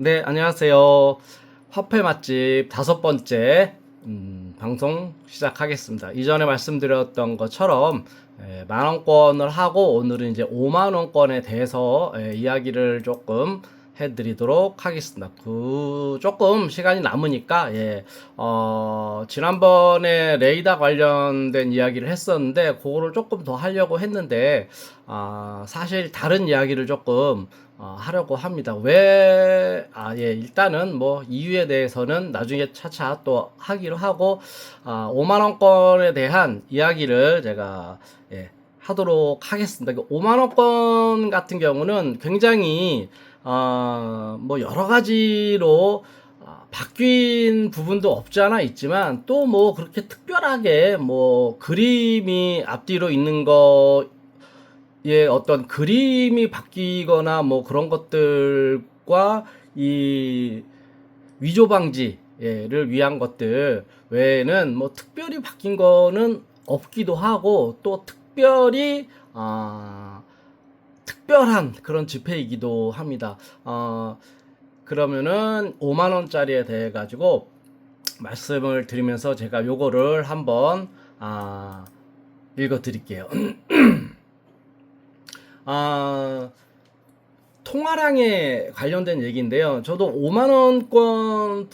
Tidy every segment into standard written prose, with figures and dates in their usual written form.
네, 안녕하세요. 화폐 맛집 5번째 방송 시작하겠습니다. 이전에 말씀드렸던 것처럼 만원권을 하고 오늘은 이제 5만원권에 대해서 이야기를 조금 해드리도록 하겠습니다. 조금 시간이 남으니까 지난번에 레이더 관련된 이야기를 했었는데 그거를 조금 더 하려고 했는데 사실 다른 이야기를 조금 하려고 합니다. 일단은 뭐 이유에 대해서는 나중에 차차 또 하기로 하고 5만원권에 대한 이야기를 제가 하도록 하겠습니다. 5만원권 같은 경우는 굉장히 뭐 여러 가지로 바뀐 부분도 없지 않아 있지만 또 뭐 그렇게 특별하게 뭐 그림이 앞뒤로 있는 거 어떤 그림이 바뀌거나 뭐 그런 것들과 이 위조 방지를 위한 것들 외에는 뭐 특별히 바뀐 거는 없기도 하고 또 특별한 그런 지폐이기도 합니다. 그러면은 5만원짜리에 대해 가지고 말씀을 드리면서 제가 요거를 한번 읽어 드릴게요. 통화량에 관련된 얘기인데요. 저도 5만원권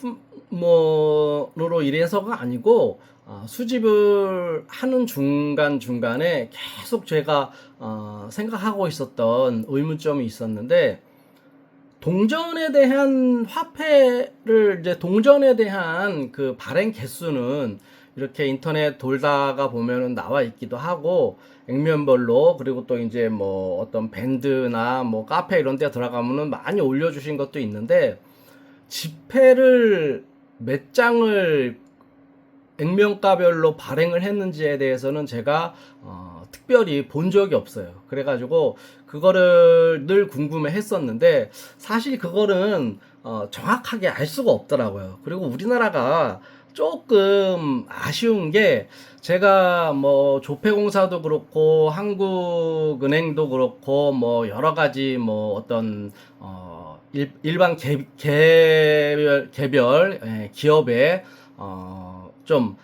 뭐로 이래서가 아니고 수집을 하는 중간중간에 계속 제가 생각하고 있었던 의문점이 있었는데 동전에 대한 그 발행 개수는 이렇게 인터넷 돌다가 보면은 나와 있기도 하고 액면별로, 그리고 또 이제 뭐 어떤 밴드나 뭐 카페 이런 데 들어가면은 많이 올려주신 것도 있는데 지폐를 몇 장을 액면가별로 발행을 했는지에 대해서는 제가 특별히 본 적이 없어요. 그래가지고 그거를 늘 궁금해 했었는데 사실 그거는 정확하게 알 수가 없더라고요. 그리고 우리나라가 조금 아쉬운 게, 제가 뭐 조폐공사도 그렇고 한국은행도 그렇고 뭐 여러 가지 뭐 어떤 일반 개별 기업에 좀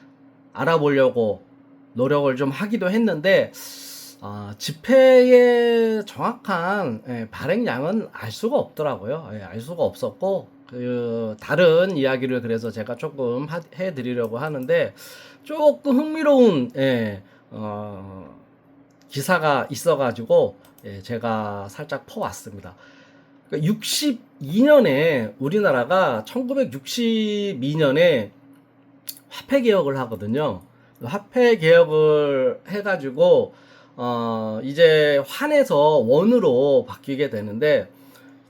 알아보려고 노력을 좀 하기도 했는데 지폐의 정확한 발행량은 알 수가 없더라고요. 알 수가 없었고 그 다른 이야기를 그래서 제가 조금 해드리려고 하는데, 조금 흥미로운 기사가 있어가지고 제가 살짝 퍼왔습니다. 62년에 우리나라가 1962년에 화폐 개혁을 하거든요. 화폐 개혁을 해가지고 이제 환에서 원으로 바뀌게 되는데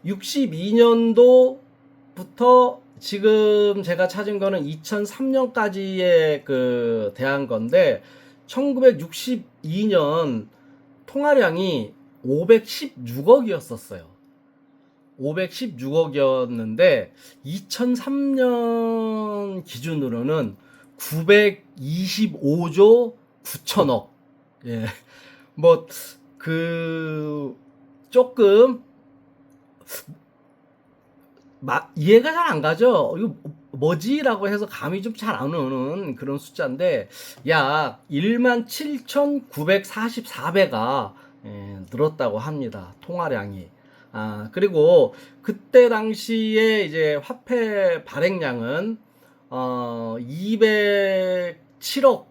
62년도부터 지금 제가 찾은 거는 2003년까지의 그 대한 건데 1962년 통화량이 516억이었었어요. 516억이었는데 2003년 기준으로는 925조 9천억. 예. 뭐 조금 이해가 잘 안 가죠. 이거 뭐지라고 해서 감이 좀 잘 안 오는 그런 숫자인데 약 17,944배가 늘었다고 합니다. 통화량이. 그리고 그때 당시에 이제 화폐 발행량은 207억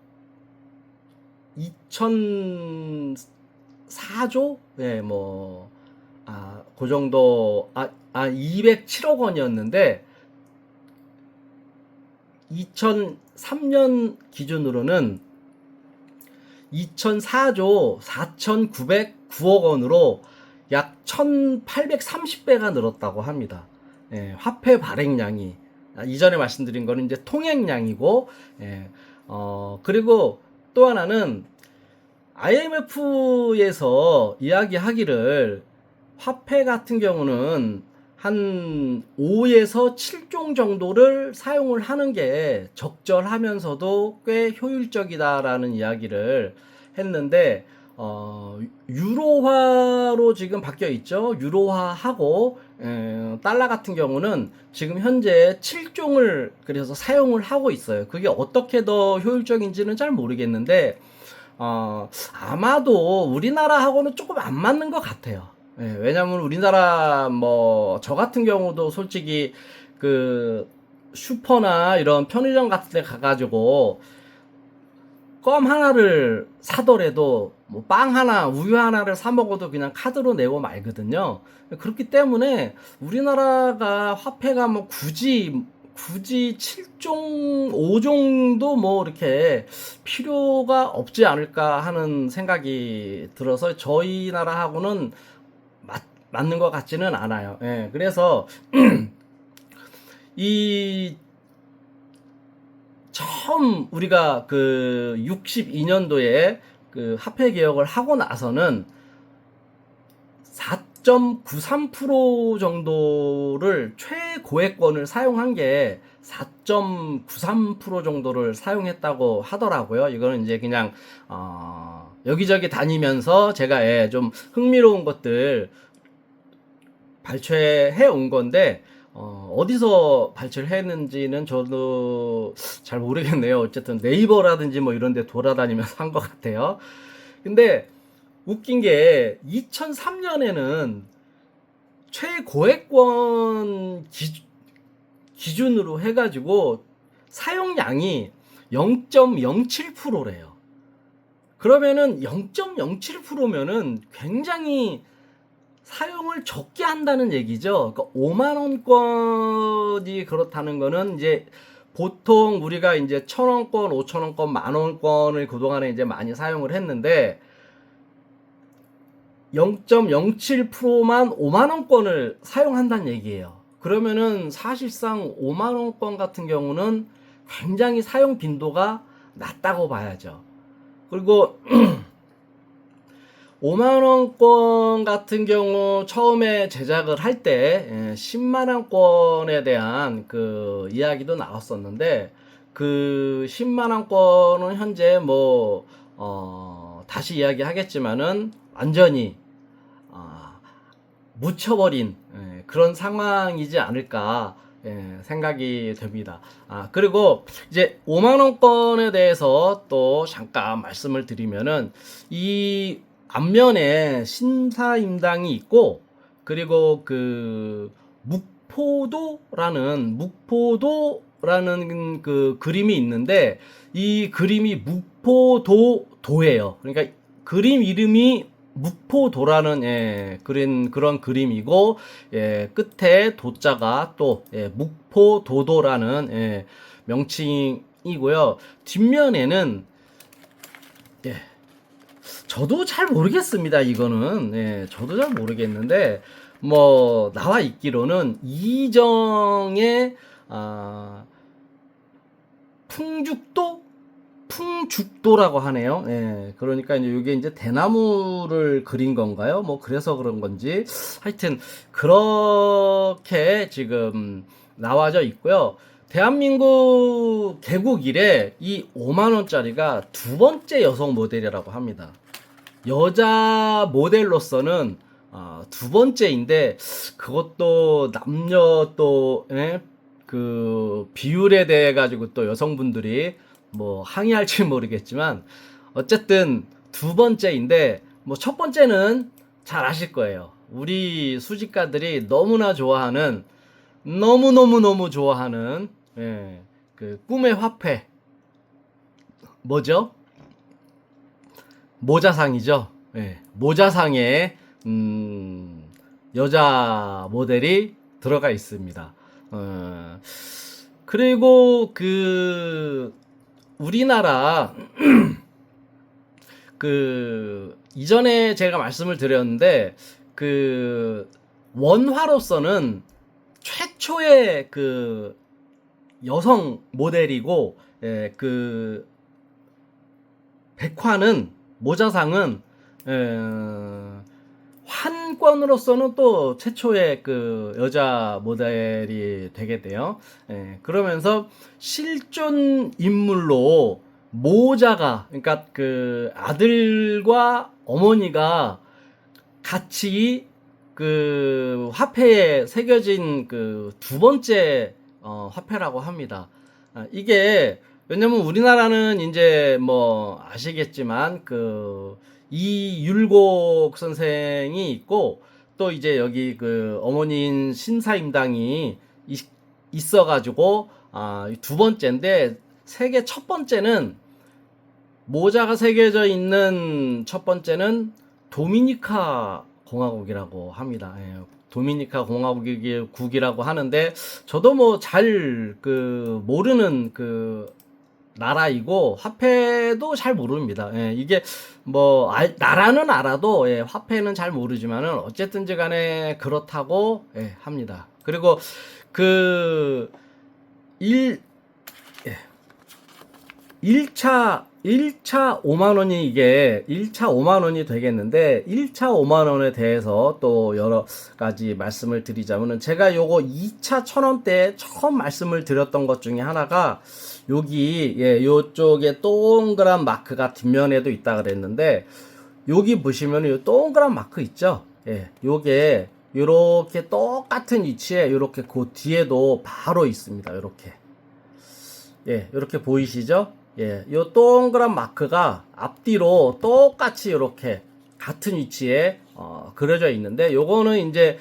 2004조? 그 정도, 207억 원이었는데, 2003년 기준으로는 2004조 4,909억 원으로 약 1,830배가 늘었다고 합니다. 화폐 발행량이. 이전에 말씀드린 거는 이제 통행량이고, 그리고 또 하나는 IMF에서 이야기하기를 화폐 같은 경우는 한 5에서 7종 정도를 사용을 하는 게 적절하면서도 꽤 효율적이다라는 이야기를 했는데 유로화로 지금 바뀌어 있죠. 유로화하고 달러 같은 경우는 지금 현재 7종을 그래서 사용을 하고 있어요. 그게 어떻게 더 효율적인지는 잘 모르겠는데 아마도 우리나라하고는 조금 안 맞는 것 같아요. 왜냐면 우리나라 뭐 저 같은 경우도 솔직히 그 슈퍼나 이런 편의점 같은 데 가가지고 껌 하나를 사더라도 뭐 빵 하나, 우유 하나를 사 먹어도 그냥 카드로 내고 말거든요. 그렇기 때문에 우리나라가 화폐가 뭐 굳이 7종, 5종도 뭐 이렇게 필요가 없지 않을까 하는 생각이 들어서 저희 나라하고는 맞는 것 같지는 않아요. 그래서 이 처음 우리가 그 62년도에 그 화폐 개혁을 하고 나서는 4.93% 정도를 최고액권을 사용한 게 4.93% 정도를 사용했다고 하더라고요. 이거는 이제 그냥 여기저기 다니면서 제가 좀 흥미로운 것들 발췌해 온 건데 어디서 발췌를 했는지는 저도 잘 모르겠네요. 어쨌든 네이버라든지 뭐 이런 데 돌아다니면서 한 것 같아요. 근데 웃긴 게 2003년에는 최고액권 기준으로 해가지고 사용량이 0.07%래요. 그러면은 0.07%면은 굉장히 사용을 적게 한다는 얘기죠. 그러니까 5만 원권이 그렇다는 거는 이제 보통 우리가 이제 1,000원권, 5,000원권, 만원권을 그동안에 이제 많이 사용을 했는데 0.07%만 5만 원권을 사용한다는 얘기예요. 그러면은 사실상 5만 원권 같은 경우는 굉장히 사용 빈도가 낮다고 봐야죠. 그리고 5만원권 같은 경우 처음에 제작을 할 때 10만원권에 대한 그 이야기도 나왔었는데 그 10만원권은 현재 뭐 다시 이야기하겠지만은 완전히 묻혀버린 그런 상황이지 않을까 생각이 됩니다. 그리고 이제 5만원권에 대해서 또 잠깐 말씀을 드리면은 이 앞면에 신사임당이 있고 그리고 그 묵포도라는 그 그림이 있는데 이 그림이 묵포도예요. 그러니까 그림 이름이 묵포도라는 그런 그림이고 끝에 도자가 또 묵포도도라는 명칭이고요. 뒷면에는 저도 잘 모르겠습니다. 이거는 저도 잘 모르겠는데 뭐 나와 있기로는 이정의 풍죽도라고 하네요. 그러니까 이제 이게 이제 대나무를 그린 건가요? 뭐 그래서 그런 건지 하여튼 그렇게 지금 나와져 있고요. 대한민국 개국 이래 이 5만 원짜리가 두 번째 여성 모델이라고 합니다. 여자 모델로서는 두 번째인데 그것도 남녀 또 그 비율에 대해 가지고 또 여성분들이 뭐 항의할지 모르겠지만 어쨌든 두 번째인데 뭐 첫 번째는 잘 아실 거예요. 우리 수집가들이 너무나 좋아하는 너무 좋아하는 그 꿈의 화폐 뭐죠? 모자상이죠. 모자상에 여자 모델이 들어가 있습니다. 그리고 그 우리나라 그 이전에 제가 말씀을 드렸는데 그 원화로서는 최초의 그 여성 모델이고 그 백화는 모자상은 환권으로서는 또 최초의 그 여자 모델이 되게 돼요. 그러면서 실존 인물로 모자가, 그러니까 그 아들과 어머니가 같이 그 화폐에 새겨진 그 두 번째 화폐라고 합니다. 이게 왜냐면 우리나라는 이제 뭐 아시겠지만 그 이율곡 선생이 있고 또 이제 여기 그 어머니인 신사임당이 있어가지고 두 번째인데 세계 첫 번째는 모자가 새겨져 있는 첫 번째는 도미니카 공화국이라고 합니다. 예, 도미니카 공화국이라고 하는데 저도 뭐 잘 그 모르는 그 나라이고 화폐도 잘 모릅니다. 예, 이게 뭐 나라는 알아도 예, 화폐는 잘 모르지만은 어쨌든지 간에 그렇다고 예, 합니다. 그리고 그 1차 5만 원이 이게 1차 5만 원이 되겠는데 1차 5만 원에 대해서 또 여러 가지 말씀을 드리자면은 제가 요거 2차 1,000원 때 처음 말씀을 드렸던 것 중에 하나가 여기 예, 요쪽에 동그란 마크가 뒷면에도 있다 그랬는데 여기 보시면은 요 동그란 마크 있죠? 예, 요게 요렇게 똑같은 위치에 요렇게 그 뒤에도 바로 있습니다. 요렇게. 예, 이렇게 보이시죠? 예, 요 동그란 마크가 앞뒤로 똑같이 이렇게 같은 위치에 그려져 있는데 요거는 이제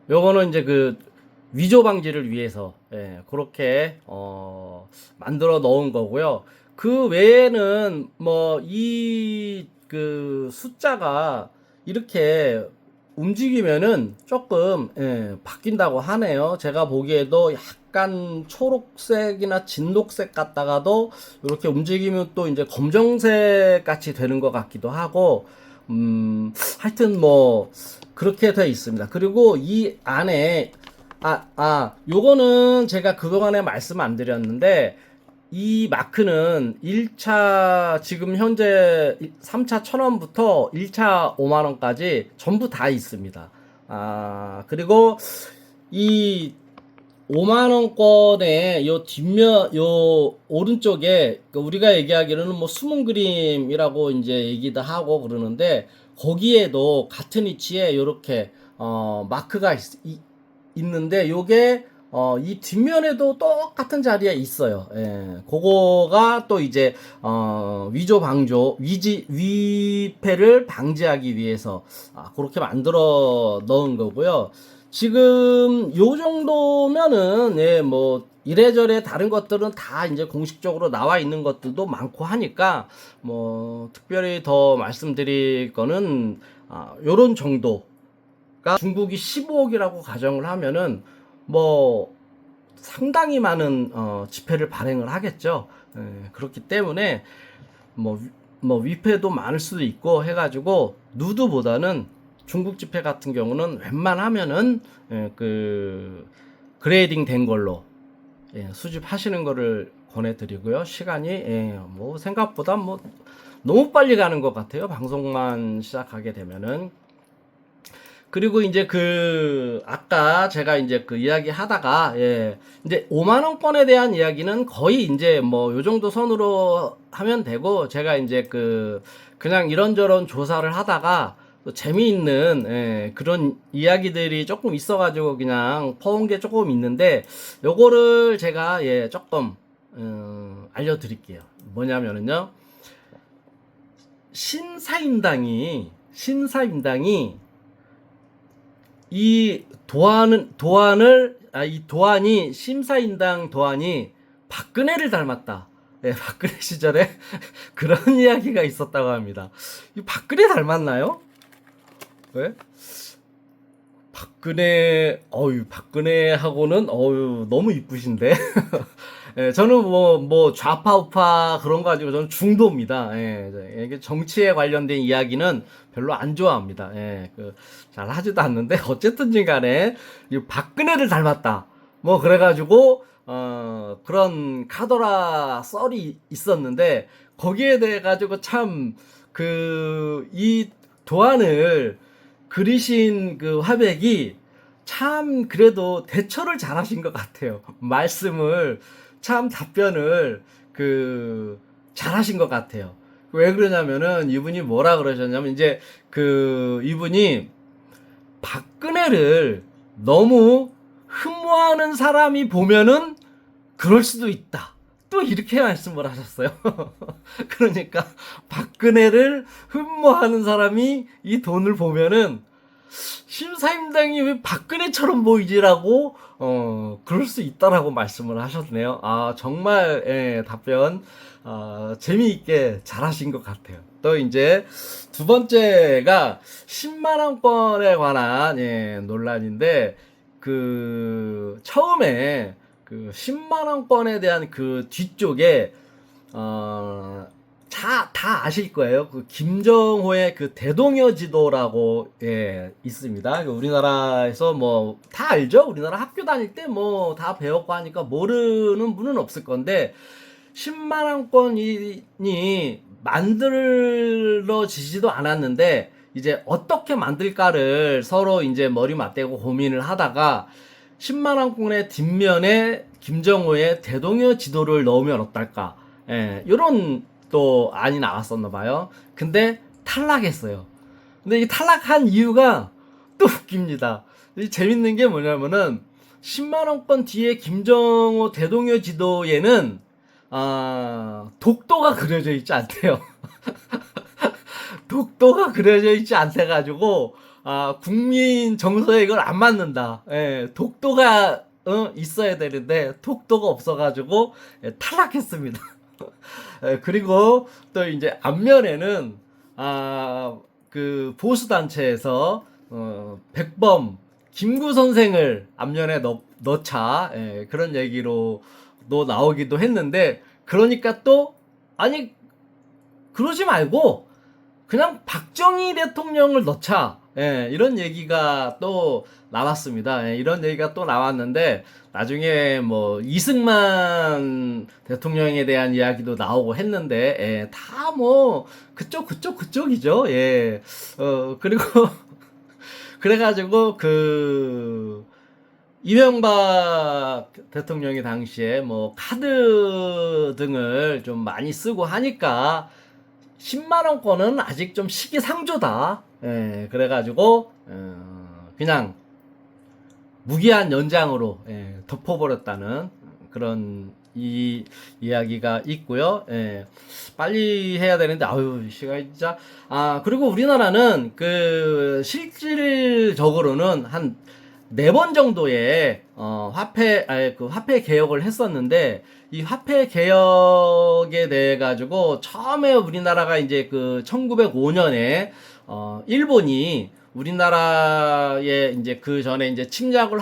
요거는 이제 그 위조 방지를 위해서 예, 그렇게 만들어 놓은 거고요. 그 외에는 뭐 이 그 숫자가 이렇게 움직이면은 조금 예, 바뀐다고 하네요. 제가 보기에도 약간 초록색이나 진녹색 같다가도 이렇게 움직이면 또 이제 검정색 같이 되는 것 같기도 하고 하여튼 뭐 그렇게 돼 있습니다. 그리고 이 안에 요거는 제가 그동안에 말씀 안 드렸는데 이 마크는 1차 지금 현재 3차 1,000원부터 1차 5만 원까지 전부 다 있습니다. 그리고 이 5만 원권의 요 뒷면 요 오른쪽에 우리가 얘기하기로는 뭐 숨은 그림이라고 이제 얘기도 하고 그러는데 거기에도 같은 위치에 요렇게 마크가 있는데 요게 이 뒷면에도 똑같은 자리에 있어요. 예, 그거가 또 이제 위패를 방지하기 위해서 그렇게 만들어 넣은 거고요. 지금 요 정도면은 예, 뭐 이래저래 다른 것들은 다 이제 공식적으로 나와 있는 것들도 많고 하니까 뭐 특별히 더 말씀드릴 거는 요런 정도가 중국이 15억이라고 가정을 하면은 뭐 상당히 많은 지폐를 발행을 하겠죠. 예, 그렇기 때문에 뭐, 뭐 위패도 많을 수도 있고 해가지고 누드보다는 중국 지폐 같은 경우는 웬만하면은 예, 그 그레이딩 된 걸로 예, 수집하시는 거를 권해드리고요. 시간이 예, 뭐 생각보다 뭐 너무 빨리 가는 것 같아요. 방송만 시작하게 되면은. 그리고 이제 아까 제가 이제 그 이야기 하다가, 예, 이제 5만원권에 대한 이야기는 거의 이제 뭐 요 정도 선으로 하면 되고, 제가 이제 그냥 이런저런 조사를 하다가 또 재미있는, 예, 그런 이야기들이 조금 있어가지고 그냥 퍼온 게 조금 있는데, 요거를 제가, 예, 조금, 알려드릴게요. 뭐냐면은요, 신사임당이 이 도안이 심사인당 도안이 박근혜를 닮았다. 예, 박근혜 시절에 그런 이야기가 있었다고 합니다. 이 박근혜 닮았나요? 왜? 박근혜하고는, 너무 이쁘신데? 예, 저는 뭐, 좌파, 우파 그런 거 가지고 저는 중도입니다. 예, 이게 정치에 관련된 이야기는 별로 안 좋아합니다. 예, 잘 하지도 않는데, 어쨌든지 간에, 이 박근혜를 닮았다. 뭐, 그래가지고, 그런 카더라 썰이 있었는데, 거기에 대해 가지고 참, 이 도안을 그리신 그 화백이 참 그래도 대처를 잘하신 것 같아요. 말씀을 참 답변을 잘하신 것 같아요. 왜 그러냐면은 이분이 뭐라 그러셨냐면 이제 이분이 박근혜를 너무 흠모하는 사람이 보면은 그럴 수도 있다. 또 이렇게 말씀을 하셨어요. 그러니까 박근혜를 흠모하는 사람이 이 돈을 보면은 심사임당이 왜 박근혜처럼 보이지라고 그럴 수 있다라고 말씀을 하셨네요. 아 정말 답변 재미있게 잘하신 것 같아요. 또 이제 두 번째가 10만 원권에 관한 논란인데 처음에 10만 원권에 대한 뒤쪽에 다 아실 거예요. 김정호의 대동여 지도라고 있습니다. 우리나라에서 뭐 다 알죠? 우리나라 학교 다닐 때 뭐 다 배웠고 하니까 모르는 분은 없을 건데 10만 원권이 만들어지지도 않았는데 이제 어떻게 만들까를 서로 이제 머리 맞대고 고민을 하다가 10만 원권의 뒷면에 김정호의 대동여 지도를 넣으면 어떨까? 이런 또 안이 나왔었나 봐요. 근데 탈락했어요. 근데 이 탈락한 이유가 또 웃깁니다. 재밌는 게 뭐냐면은 10만 원권 뒤에 김정호 대동여 지도에는 독도가 그려져 있지 않대요. 독도가 그려져 있지 않대 가지고 국민 정서에 이걸 안 맞는다. 독도가 있어야 되는데 독도가 없어 가지고 탈락했습니다. 그리고 또 이제 앞면에는 보수 단체에서 백범 김구 선생을 앞면에 넣자 그런 얘기로도 나오기도 했는데 그러니까 또 아니 그러지 말고 그냥 박정희 대통령을 넣자. 이런 얘기가 또 나왔습니다. 이런 얘기가 또 나왔는데 나중에 뭐 이승만 대통령에 대한 이야기도 나오고 했는데 다 뭐 그쪽이죠. 그리고 그래가지고 이명박 대통령이 당시에 뭐 카드 등을 좀 많이 쓰고 하니까 10만 원권은 아직 좀 시기상조다. 그래가지고 그냥 무기한 연장으로 덮어버렸다는 그런 이야기가 있고요. 빨리 해야 되는데 아유 시간이 진짜. 그리고 우리나라는 실질적으로는 한 4번 정도의 화폐 개혁을 했었는데 이 화폐 개혁에 대해 가지고 처음에 우리나라가 이제 1905년에 일본이 우리나라에 이제 전에 이제 침략을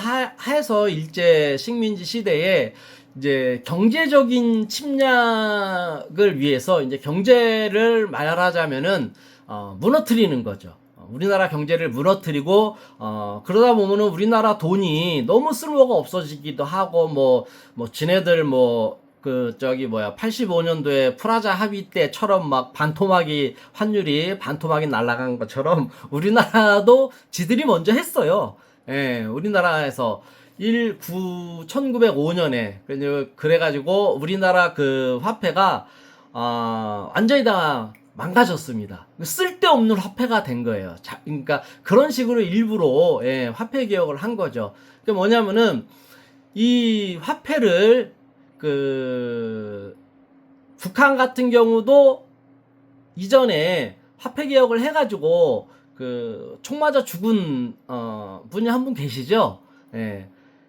해서 일제 식민지 시대에 이제 경제적인 침략을 위해서 이제 경제를 말하자면은 무너뜨리는 거죠. 우리나라 경제를 무너뜨리고 그러다 보면은 우리나라 돈이 너무 쓸모가 없어지기도 하고 뭐 지네들 85년도에 프라자 합의 때처럼 막 환율이 반토막이 날아간 것처럼 우리나라도 지들이 먼저 했어요. 우리나라에서 1905년에 그래가지고 우리나라 화폐가 완전히 다 망가졌습니다. 쓸데없는 화폐가 된 거예요. 그러니까 그런 식으로 일부러 화폐 개혁을 한 거죠. 그게 뭐냐면은 이 화폐를 북한 같은 경우도 이전에 화폐 개혁을 해가지고 총 맞아 죽은 분이 한 분 계시죠.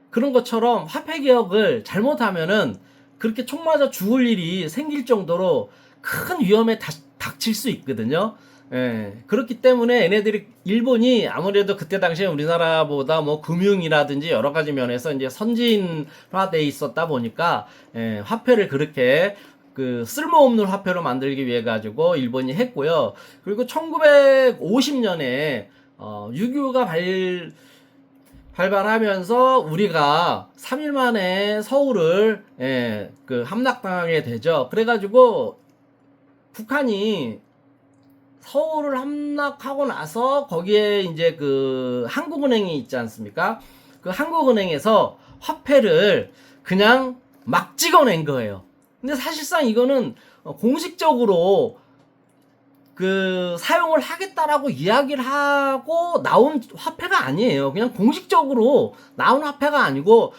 그런 것처럼 화폐 개혁을 잘못하면은 그렇게 총 맞아 죽을 일이 생길 정도로 큰 위험에 닥칠 수 있거든요. 그렇기 때문에 일본이 아무래도 그때 당시에 우리나라보다 뭐 금융이라든지 여러 가지 면에서 이제 선진화돼 있었다 보니까 화폐를 그렇게 쓸모없는 화폐로 만들기 위해 가지고 일본이 했고요. 그리고 1950년에 6.25가 발발하면서 우리가 3일 만에 서울을 함락당하게 되죠. 그래가지고 북한이 서울을 함락하고 나서 거기에 이제 한국은행이 있지 않습니까? 그 한국은행에서 화폐를 그냥 막 찍어낸 거예요. 근데 사실상 이거는 공식적으로 그 사용을 하겠다라고 이야기를 하고 나온 화폐가 아니에요. 그냥 공식적으로 나온 화폐가 아니고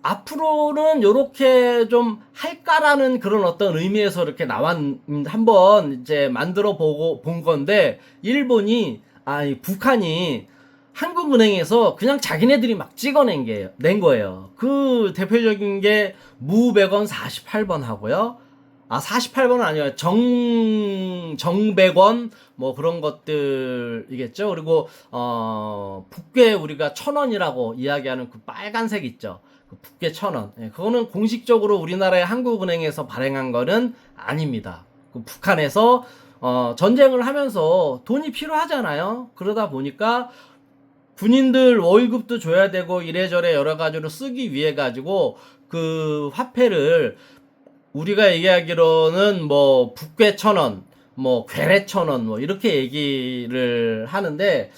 앞으로는 요렇게 좀 할까라는 그런 어떤 의미에서 이렇게 한번 이제 만들어 보고 본 건데, 북한이 한국은행에서 그냥 자기네들이 막 낸 거예요. 그 대표적인 게 무100원 48번 하고요. 48번은 아니에요. 정백원, 뭐 그런 것들이겠죠. 그리고, 북괴 우리가 1,000원이라고 이야기하는 그 빨간색 있죠. 그 북괴 1,000원. 예, 그거는 공식적으로 우리나라의 한국은행에서 발행한 거는 아닙니다. 그 북한에서, 전쟁을 하면서 돈이 필요하잖아요. 그러다 보니까 군인들 월급도 줘야 되고 이래저래 여러 가지로 쓰기 위해 가지고 그 화폐를 우리가 얘기하기로는 뭐 북괴 1,000원, 뭐 괴뢰 1,000원, 뭐 이렇게 얘기를 하는데,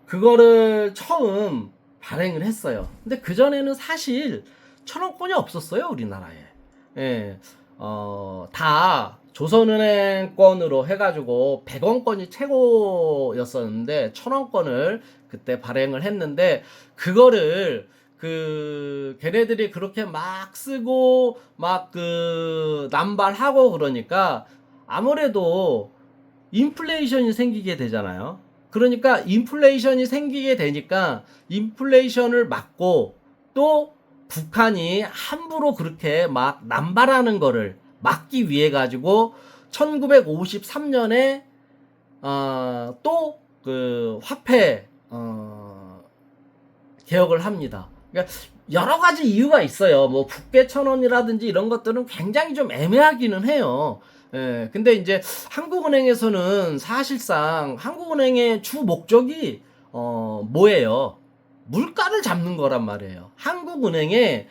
그거를 처음 발행을 했어요. 근데 그 전에는 사실 1,000원권이 없었어요, 우리나라에. 예, 다 조선은행권으로 해가지고 100원권이 최고였었는데 1,000원권을 그때 발행을 했는데, 그거를 걔네들이 그렇게 막 쓰고 막 남발하고 그러니까 아무래도 인플레이션이 생기게 되잖아요. 그러니까 인플레이션이 생기게 되니까 인플레이션을 막고, 또 북한이 함부로 그렇게 막 남발하는 거를 막기 위해 가지고 1953년에 또 그 화폐 개혁을 합니다. 그러니까 여러 가지 이유가 있어요. 뭐 북괴 1,000원이라든지 이런 것들은 굉장히 좀 애매하기는 해요. 예, 근데 이제 한국은행에서는 사실상 한국은행의 주 목적이 뭐예요? 물가를 잡는 거란 말이에요. 한국은행의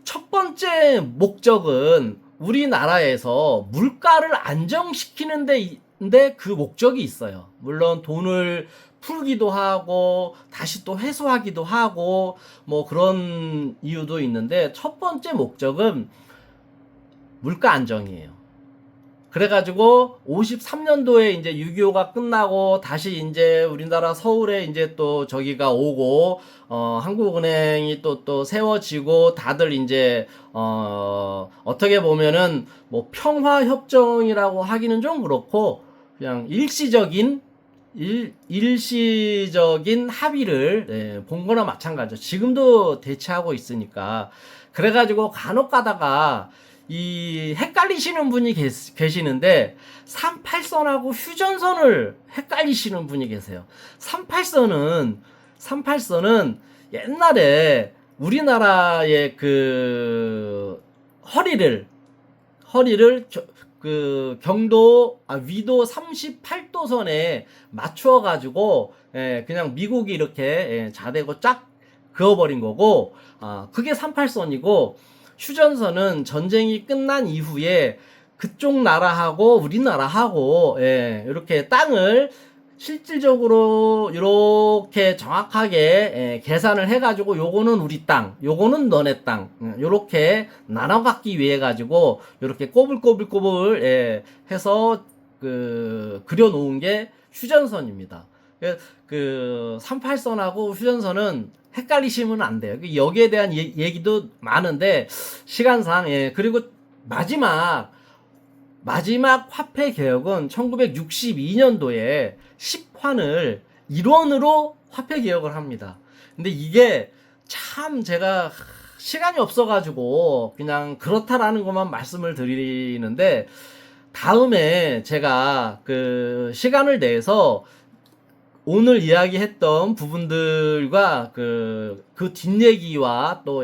첫 번째 목적은 우리나라에서 물가를 안정시키는 데인데 그 목적이 있어요. 물론 돈을 풀기도 하고 다시 또 회수하기도 하고 뭐 그런 이유도 있는데, 첫 번째 목적은 물가 안정이에요. 그래가지고 53년도에 이제 6.25가 끝나고 다시 이제 우리나라 서울에 이제 또 저기가 오고, 한국은행이 또 세워지고, 다들 이제 어떻게 보면은 뭐 평화협정이라고 하기는 좀 그렇고 그냥 일시적인 합의를 본 거나 마찬가지죠. 지금도 대체하고 있으니까. 그래가지고 간혹 가다가 이 헷갈리시는 분이 계시는데, 38선하고 휴전선을 헷갈리시는 분이 계세요. 38선은 옛날에 우리나라의 그 허리를 위도 38도선에 맞추어 가지고 그냥 미국이 이렇게 자대고 쫙 그어버린 거고, 그게 38선이고, 휴전선은 전쟁이 끝난 이후에 그쪽 나라하고 우리나라하고 이렇게 땅을 실질적으로 이렇게 정확하게 계산을 해가지고, 요거는 우리 땅, 요거는 너네 땅, 요렇게 나눠 갖기 위해 가지고 요렇게 꼬불꼬불 해서 그려놓은 게 휴전선입니다. 그 38선하고 휴전선은 헷갈리시면 안 돼요. 여기에 대한 얘기도 많은데 시간상. 그리고 마지막 화폐 개혁은 1962년도에 10환을 1원으로 화폐 개혁을 합니다. 근데 이게 참 제가 시간이 없어가지고 그냥 그렇다라는 것만 말씀을 드리는데, 다음에 제가 그 시간을 내서 오늘 이야기했던 부분들과 그 뒷얘기와 또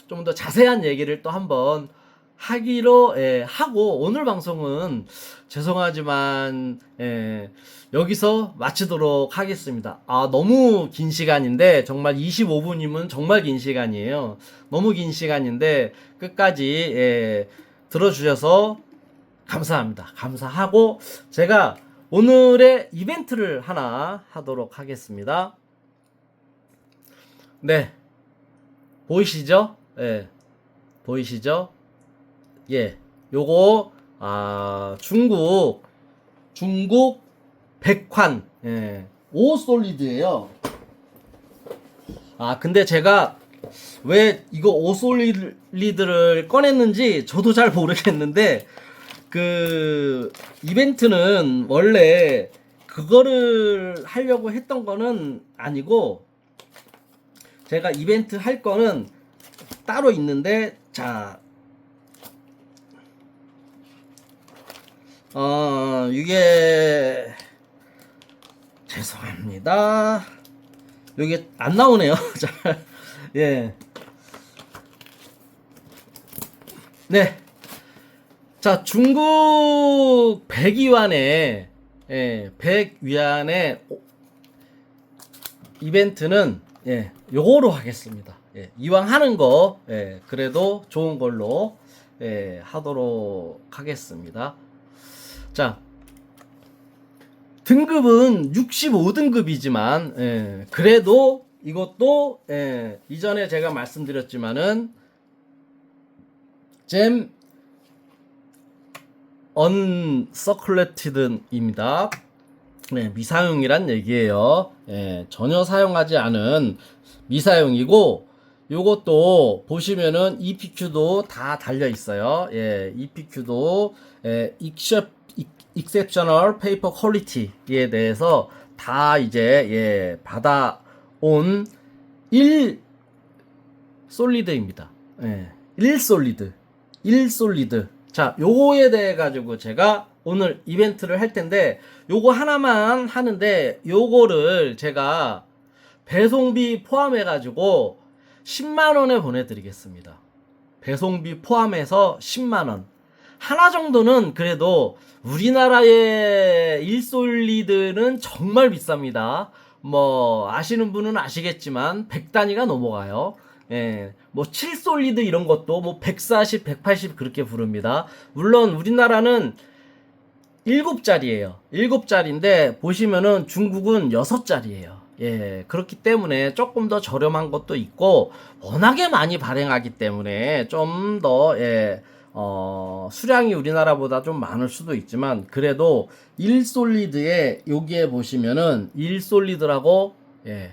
좀 더 자세한 얘기를 또 한번 하기로 하고, 오늘 방송은 죄송하지만 여기서 마치도록 하겠습니다. 너무 긴 시간인데, 정말 25분이면 정말 긴 시간이에요. 너무 긴 시간인데 끝까지 들어주셔서 감사합니다. 감사하고, 제가 오늘의 이벤트를 하나 하도록 하겠습니다. 네. 보이시죠? 예. 보이시죠? 예. 요거, 중국 백환, 예. 오 솔리드예요. 근데 제가 왜 이거 오 솔리드를 꺼냈는지 저도 잘 모르겠는데, 그 이벤트는 원래 그거를 하려고 했던 거는 아니고, 제가 이벤트 할 거는 따로 있는데, 자, 이게 죄송합니다. 이게 안 나오네요. 자, 예, 네. 자, 중국 100위안에, 예, 100위안의 이벤트는, 예, 요거로 하겠습니다. 예, 이왕 하는 거, 예, 그래도 좋은 걸로, 예, 하도록 하겠습니다. 자, 등급은 65등급이지만, 예, 그래도 이것도, 예, 이전에 제가 말씀드렸지만은, 잼 언서큘레티드입니다. 네, 미사용이란 얘기예요. 예, 전혀 사용하지 않은 미사용이고, 요것도 보시면은 EPQ도 다 달려 있어요. 예, EPQ도 Exceptional Paper Quality에 대해서 다 이제, 예, 받아온 1 솔리드입니다. 예, 1 솔리드. 자, 요거에 대해 가지고 제가 오늘 이벤트를 할 텐데, 요거 하나만 하는데, 요거를 제가 배송비 포함해 가지고 10만원에 보내드리겠습니다. 배송비 포함해서 10만원. 하나 정도는 그래도 우리나라의 1솔리드는 정말 비쌉니다. 뭐 아시는 분은 아시겠지만 100단위가 넘어가요. 예, 뭐 7솔리드 이런 것도 뭐 140, 180 그렇게 부릅니다. 물론 우리나라는 7짜리예요. 7짜리인데 보시면은 중국은 6짜리예요. 예, 그렇기 때문에 조금 더 저렴한 것도 있고, 워낙에 많이 발행하기 때문에 좀 더, 예, 수량이 우리나라보다 좀 많을 수도 있지만, 그래도 1솔리드에 여기에 보시면은 1솔리드라고, 예,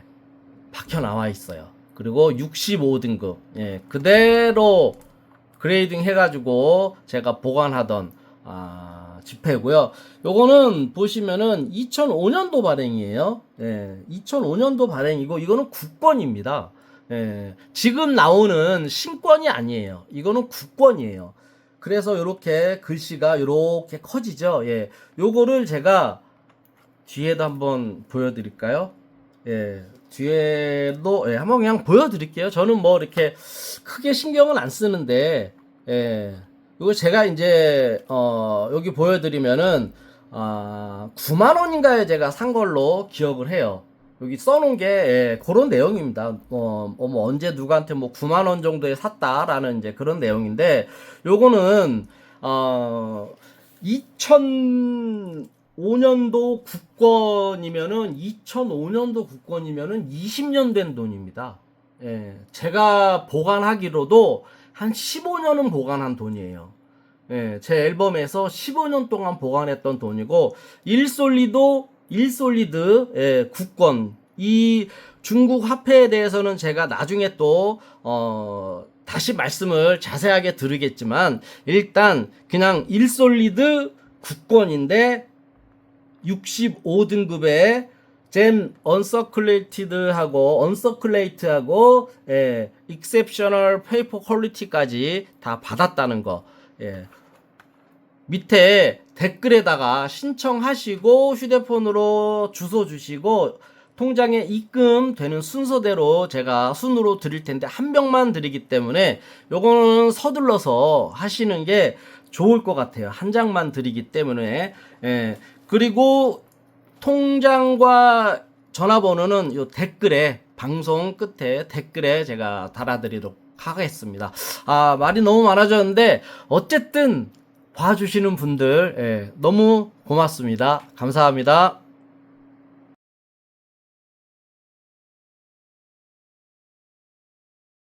박혀 나와 있어요. 그리고 65등급, 예, 그대로 그레이딩 해가지고 제가 보관하던, 지폐고요. 요거는 보시면은 2005년도 발행이에요. 예, 2005년도 발행이고, 이거는 국권입니다. 예, 지금 나오는 신권이 아니에요. 이거는 국권이에요. 그래서 요렇게 글씨가 요렇게 커지죠. 예, 요거를 제가 뒤에도 한번 보여드릴까요? 예, 뒤에도, 예, 한번 그냥 보여드릴게요. 저는 뭐 이렇게 크게 신경은 안 쓰는데, 예, 이거 제가 이제, 여기 보여드리면은, 9만원인가에 제가 산 걸로 기억을 해요. 여기 써놓은 게, 예, 그런 내용입니다. 뭐 언제 누구한테 뭐 9만원 정도에 샀다라는 이제 그런 내용인데, 요거는, 2005년도 국권이면은 20년 된 돈입니다. 예, 제가 보관하기로도 한 15년은 보관한 돈이에요. 예, 제 앨범에서 15년 동안 보관했던 돈이고, 1솔리드, 예, 국권. 이 중국 화폐에 대해서는 제가 나중에 또, 다시 말씀을 자세하게 드리겠지만, 일단, 그냥 1솔리드 국권인데, 65등급의 잼 언서큘레이트하고 exceptional paper quality까지 다 받았다는 거. 예. 밑에 댓글에다가 신청하시고 휴대폰으로 주소 주시고 통장에 입금되는 순서대로 제가 순으로 드릴 텐데, 한 병만 드리기 때문에 요거는 서둘러서 하시는 게 좋을 것 같아요. 한 장만 드리기 때문에. 예. 그리고 통장과 전화번호는 요 댓글에, 방송 끝에 댓글에 제가 달아드리도록 하겠습니다. 말이 너무 많아졌는데, 어쨌든 봐주시는 분들, 예, 너무 고맙습니다. 감사합니다.